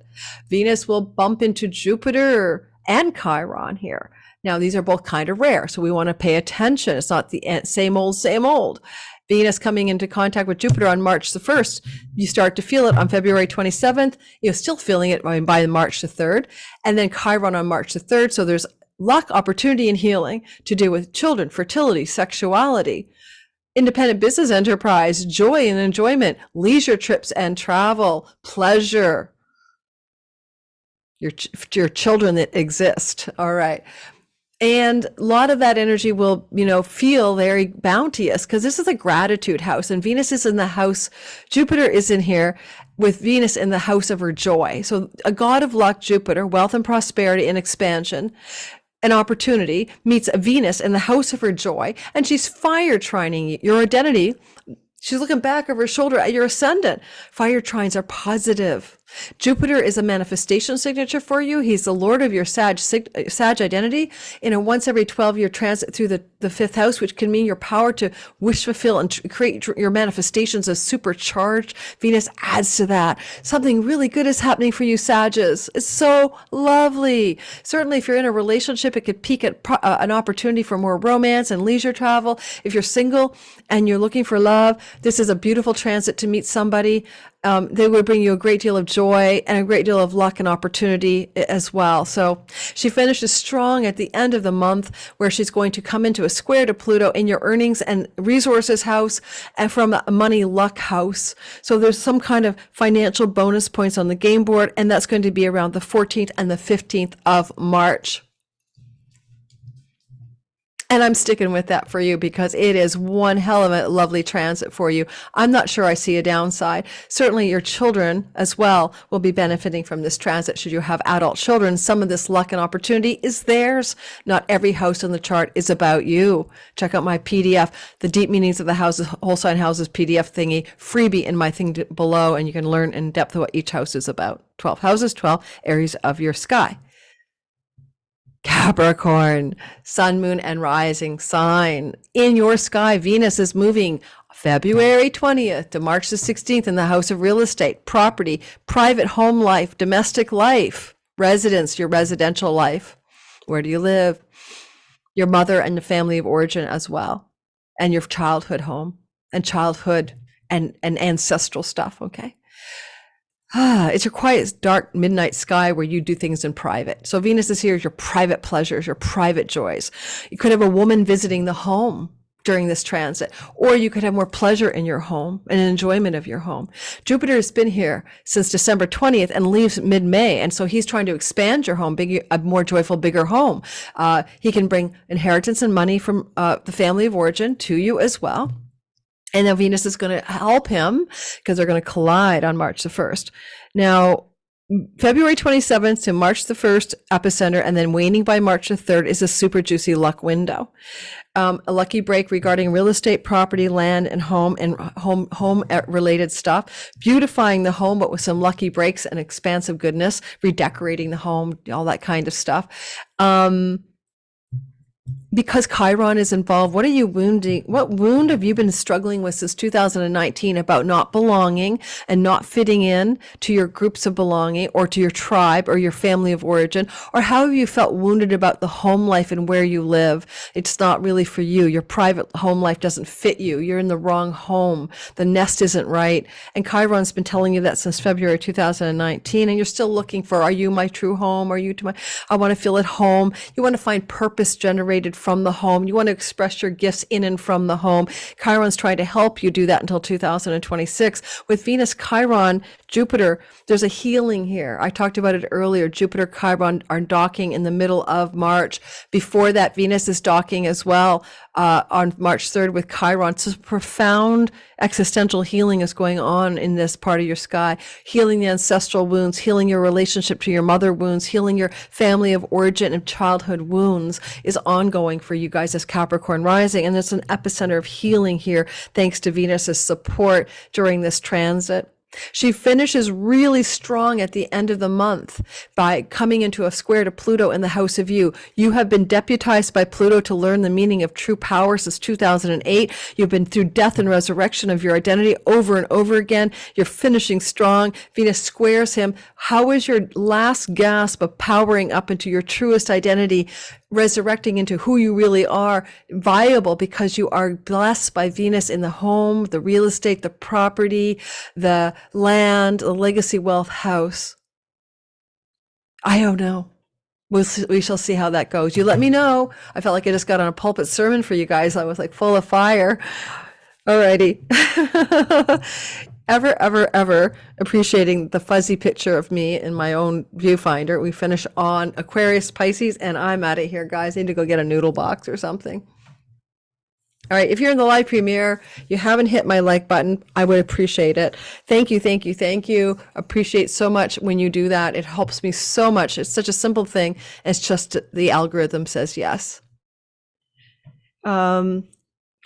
Venus will bump into Jupiter and Chiron here. Now, these are both kind of rare, so we want to pay attention. It's not the same old, same old. Venus coming into contact with Jupiter on March the 1st. You start to feel it on February 27th. You're still feeling it by March the 3rd. And then Chiron on March the 3rd. So there's luck, opportunity, and healing to do with children, fertility, sexuality, independent business enterprise, joy and enjoyment, leisure trips and travel, pleasure, your children that exist. All right. And a lot of that energy will, feel very bounteous because this is a gratitude house, and Venus is in the house. Jupiter is in here with Venus in the house of her joy. So a god of luck, Jupiter, wealth and prosperity and expansion, an opportunity, meets a Venus in the house of her joy, and she's fire trining your identity. She's looking back over her shoulder at your ascendant. Fire trines are positive. Jupiter is a manifestation signature for you. He's the lord of your Sag identity in a once every 12-year transit through the 5th house, which can mean your power to wish, fulfill, and create your manifestations is supercharged. Venus adds to that. Something really good is happening for you, Sages. It's so lovely. Certainly, if you're in a relationship, it could peak at an opportunity for more romance and leisure travel. If you're single and you're looking for love, this is a beautiful transit to meet somebody. They would bring you a great deal of joy and a great deal of luck and opportunity as well. So she finishes strong at the end of the month, where she's going to come into a square to Pluto in your earnings and resources house and from a money luck house. So there's some kind of financial bonus points on the game board, and that's going to be around the 14th and the 15th of March. And I'm sticking with that for you because it is one hell of a lovely transit for you. I'm not sure I see a downside. Certainly your children as well will be benefiting from this transit. Should you have adult children, some of this luck and opportunity is theirs. Not every house on the chart is about you. Check out my PDF, the Deep Meanings of the Houses, Whole Sign Houses PDF thingy, freebie in my thing below, and you can learn in depth what each house is about. 12 houses, 12 areas of your sky. Capricorn, sun, moon, and rising sign. In your sky, Venus is moving February 20th to March the 16th in the house of real estate, property, private home life, domestic life, residence, your residential life. Where do you live? Your mother and the family of origin as well, and your childhood home and childhood and ancestral stuff, okay? It's your quiet, dark, midnight sky where you do things in private. So Venus is here as your private pleasures, your private joys. You could have a woman visiting the home during this transit, or you could have more pleasure in your home and enjoyment of your home. Jupiter has been here since December 20th and leaves mid-May. And so he's trying to expand your home, a more joyful, bigger home. He can bring inheritance and money from the family of origin to you as well. And now Venus is going to help him because they're going to collide on March the 1st. Now, February 27th to March the 1st, epicenter, and then waning by March the 3rd is a super juicy luck window. A lucky break regarding real estate, property, land, and home related stuff. Beautifying the home, but with some lucky breaks and expansive goodness. Redecorating the home, all that kind of stuff. Because Chiron is involved, what are you wounding? What wound have you been struggling with since 2019 about not belonging and not fitting in to your groups of belonging or to your tribe or your family of origin? Or how have you felt wounded about the home life and where you live? It's not really for you. Your private home life doesn't fit you. You're in the wrong home. The nest isn't right. And Chiron's been telling you that since February 2019, and you're still looking for, are you my true home? Are you to my, I want to feel at home. You want to find purpose generated from the home. You want to express your gifts in and from the home. Chiron's trying to help you do that until 2026. With Venus, Chiron, Jupiter, there's a healing here. I talked about it earlier. Jupiter, Chiron are docking in the middle of March. Before that, Venus is docking as well on March 3rd with Chiron. It's a profound existential healing is going on in this part of your sky, healing the ancestral wounds, healing your relationship to your mother wounds, healing your family of origin and childhood wounds is ongoing for you guys as Capricorn rising. And there's an epicenter of healing here thanks to Venus's support during this transit. She finishes really strong at the end of the month by coming into a square to Pluto in the house of you. You have been deputized by Pluto to learn the meaning of true power since 2008. You've been through death and resurrection of your identity over and over again. You're finishing strong. Venus squares him. How is your last gasp of powering up into your truest identity, resurrecting into who you really are, viable because you are blessed by Venus in the home, the real estate, the property, the land, the legacy wealth house? I don't know. We shall see how that goes. You let me know. I felt like I just got on a pulpit sermon for you guys. I was like full of fire. Alrighty. ever appreciating the fuzzy picture of me in my own viewfinder. We finish on Aquarius, Pisces, and I'm out of here, guys. I need to go get a noodle box or something. All right, if you're in the live premiere, you haven't hit my like button, I would appreciate it. Thank you, thank you, thank you. Appreciate so much when you do that. It helps me so much. It's such a simple thing. It's just the algorithm says yes.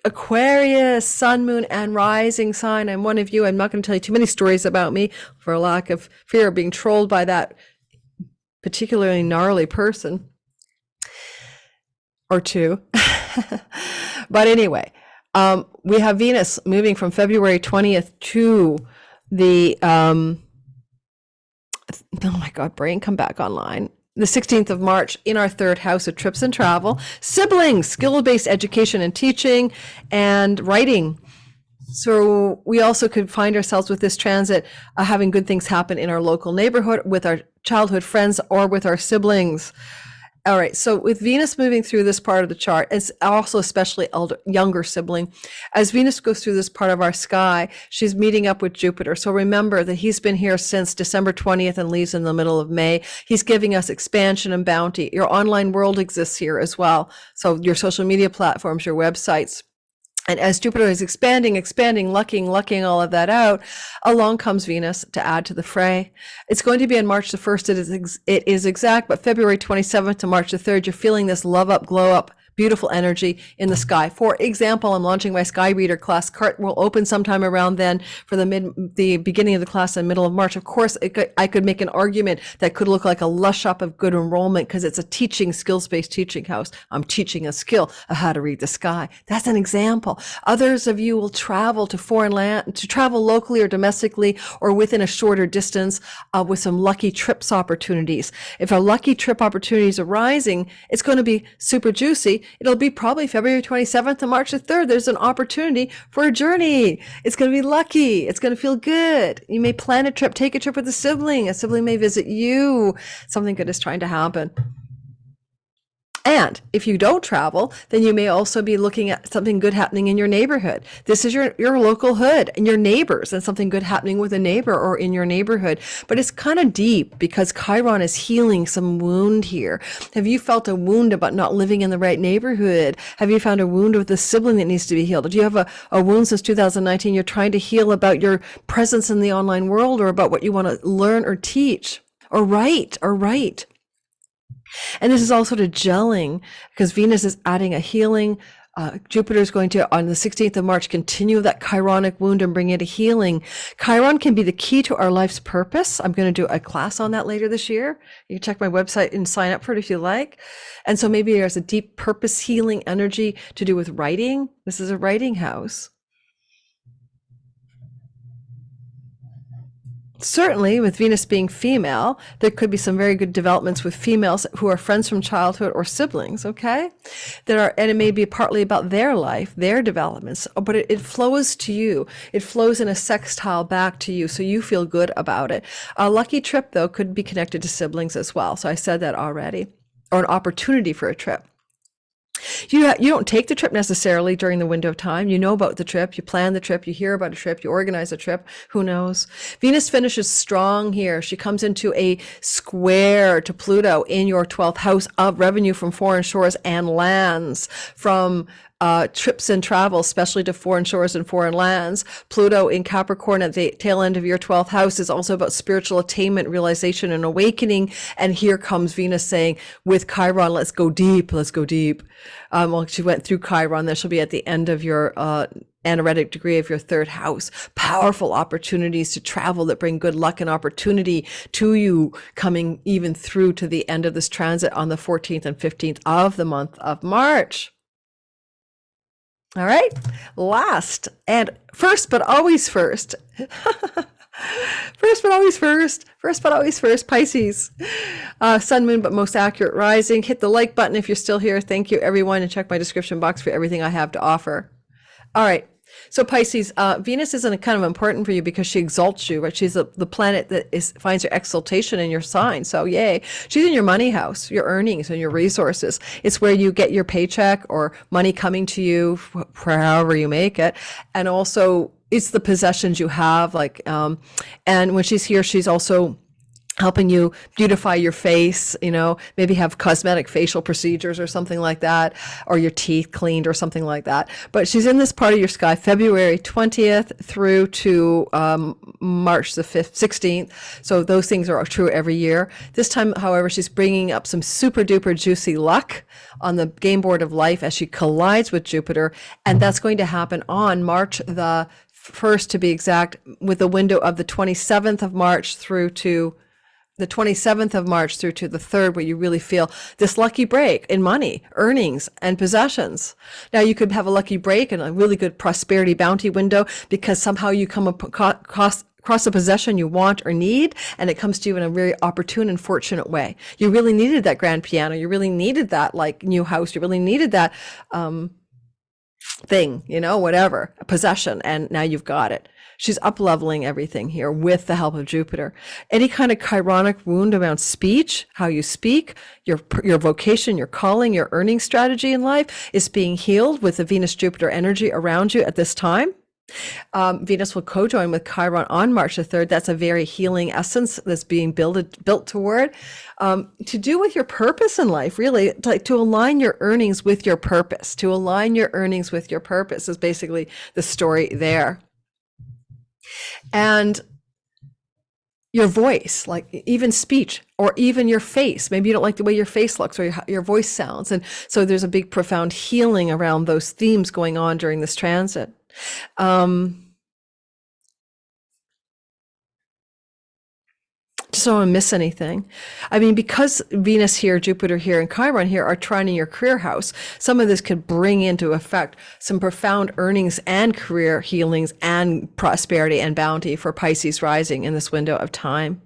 Aquarius, sun, moon, and rising sign. I'm one of you. I'm not going to tell you too many stories about me for a lack of fear of being trolled by that particularly gnarly person or two. But anyway, we have Venus moving from February 20th to the, oh my God, brain, come back online. The 16th of March in our third house of trips and travel, siblings, skill-based education and teaching, and writing. So we also could find ourselves with this transit having good things happen in our local neighborhood, with our childhood friends, or with our siblings. All right, so with Venus moving through this part of the chart, it's also especially younger sibling. As Venus goes through this part of our sky, she's meeting up with Jupiter. So remember that he's been here since December 20th and leaves in the middle of May. He's giving us expansion and bounty. Your online world exists here as well. So your social media platforms, your websites. And as Jupiter is expanding, lucking all of that out, along comes Venus to add to the fray. It's going to be on March the 1st. It is exact, but February 27th to March the 3rd, you're feeling this love up, glow up, beautiful energy in the sky. For example, I'm launching my Sky Reader class. Carte will open sometime around then for the beginning of the class in the middle of March. Of course, I could make an argument that could look like a lush up of good enrollment because it's a teaching, skills-based teaching house. I'm teaching a skill of how to read the sky. That's an example. Others of you will travel to foreign land, to travel locally or domestically or within a shorter distance with some lucky trips opportunities. If a lucky trip opportunity is arising, it's going to be super juicy. It'll be probably February 27th to March the 3rd. There's an opportunity for a journey. It's going to be lucky. It's going to feel good. You may plan a trip, take a trip with a sibling. A sibling may visit you. Something good is trying to happen. And if you don't travel, then you may also be looking at something good happening in your neighborhood. This is your local hood and your neighbors, and something good happening with a neighbor or in your neighborhood. But it's kind of deep because Chiron is healing some wound here. Have you felt a wound about not living in the right neighborhood? Have you found a wound with a sibling that needs to be healed? Do you have a wound since 2019 you're trying to heal about your presence in the online world, or about what you want to learn or teach or write? And this is also to gelling because Venus is adding a healing. Jupiter is going to, on the 16th of March, continue that chironic wound and bring it a healing. Chiron can be the key to our life's purpose. I'm going to do a class on that later this year. You can check my website and sign up for it if you like. And so maybe there's a deep purpose healing energy to do with writing. This is a writing house. Certainly, with Venus being female, there could be some very good developments with females who are friends from childhood or siblings, okay? And it may be partly about their life, their developments, but it flows to you. It flows in a sextile back to you, so you feel good about it. A lucky trip, though, could be connected to siblings as well, so I said that already, or an opportunity for a trip. You don't take the trip necessarily during the window of time. You know about the trip, you plan the trip, you hear about a trip, you organize a trip, who knows? Venus finishes strong here. She comes into a square to Pluto in your 12th house of revenue from foreign shores and lands, from trips and travel, especially to foreign shores and foreign lands. Pluto in Capricorn at the tail end of your 12th house is also about spiritual attainment, realization, and awakening. And here comes Venus saying, with Chiron, let's go deep, let's go deep. Well, she went through Chiron. This will be at the end of your anaretic degree of your 3rd house. Powerful opportunities to travel that bring good luck and opportunity to you, coming even through to the end of this transit on the 14th and 15th of the month of March. All right, last and first, but always first. First, but always first. First, but always first. Pisces. Sun, moon, but most accurate rising. Hit the like button if you're still here. Thank you, everyone. And check my description box for everything I have to offer. All right. So Pisces, Venus is kind of important for you because she exalts you, right? She's the planet that finds your exaltation in your sign. So yay. She's in your money house, your earnings and your resources. It's where you get your paycheck or money coming to you for however you make it. And also it's the possessions you have, like, and when she's here, she's also helping you beautify your face, maybe have cosmetic facial procedures or something like that, or your teeth cleaned or something like that. But she's in this part of your sky, February 20th through to March the 5th, 16th. So those things are true every year. This time, however, she's bringing up some super duper juicy luck on the game board of life as she collides with Jupiter. And that's going to happen on March the 1st, to be exact, with a window of the 27th of March through to the 27th of March through to the 3rd, where you really feel this lucky break in money, earnings, and possessions. Now, you could have a lucky break and a really good prosperity bounty window because somehow you come across a possession you want or need, and it comes to you in a very opportune and fortunate way. You really needed that grand piano. You really needed that new house. You really needed that thing, whatever, a possession, and now you've got it. She's up-leveling everything here with the help of Jupiter. Any kind of chironic wound around speech, how you speak, your vocation, your calling, your earning strategy in life is being healed with the Venus-Jupiter energy around you at this time. Venus will co-join with Chiron on March the 3rd. That's a very healing essence that's being built toward. To do with your purpose in life, really, to align your earnings with your purpose. To align your earnings with your purpose is basically the story there. And your voice, like even speech, or even your face. Maybe you don't like the way your face looks or your voice sounds. And so there's a big, profound healing around those themes going on during this transit. Just don't want to miss anything. I mean, because Venus here, Jupiter here, and Chiron here are trining your career house, some of this could bring into effect some profound earnings and career healings and prosperity and bounty for Pisces rising in this window of time.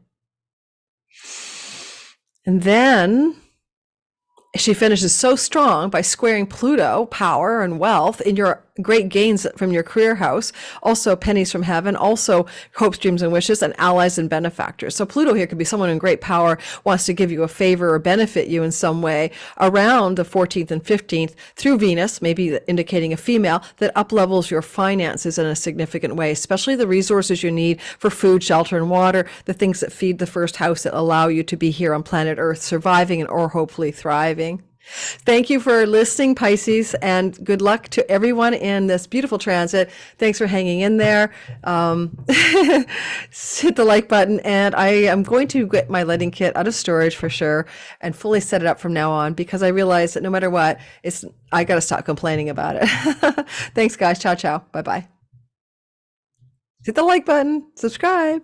And then she finishes so strong by squaring Pluto, power and wealth, in your great gains from your career house, also pennies from heaven, also hopes, dreams, and wishes, and allies and benefactors. So Pluto here could be someone in great power, wants to give you a favor or benefit you in some way around the 14th and 15th through Venus, maybe indicating a female, that up-levels your finances in a significant way, especially the resources you need for food, shelter, and water, the things that feed the first house that allow you to be here on planet Earth, surviving and or hopefully thriving. Thank you for listening, Pisces, and good luck to everyone in this beautiful transit. Thanks for hanging in there. Hit the like button, and I am going to get my lighting kit out of storage for sure and fully set it up from now on, because I realize that no matter what, I got to stop complaining about it. Thanks, guys. Ciao, ciao. Bye-bye. Hit the like button. Subscribe.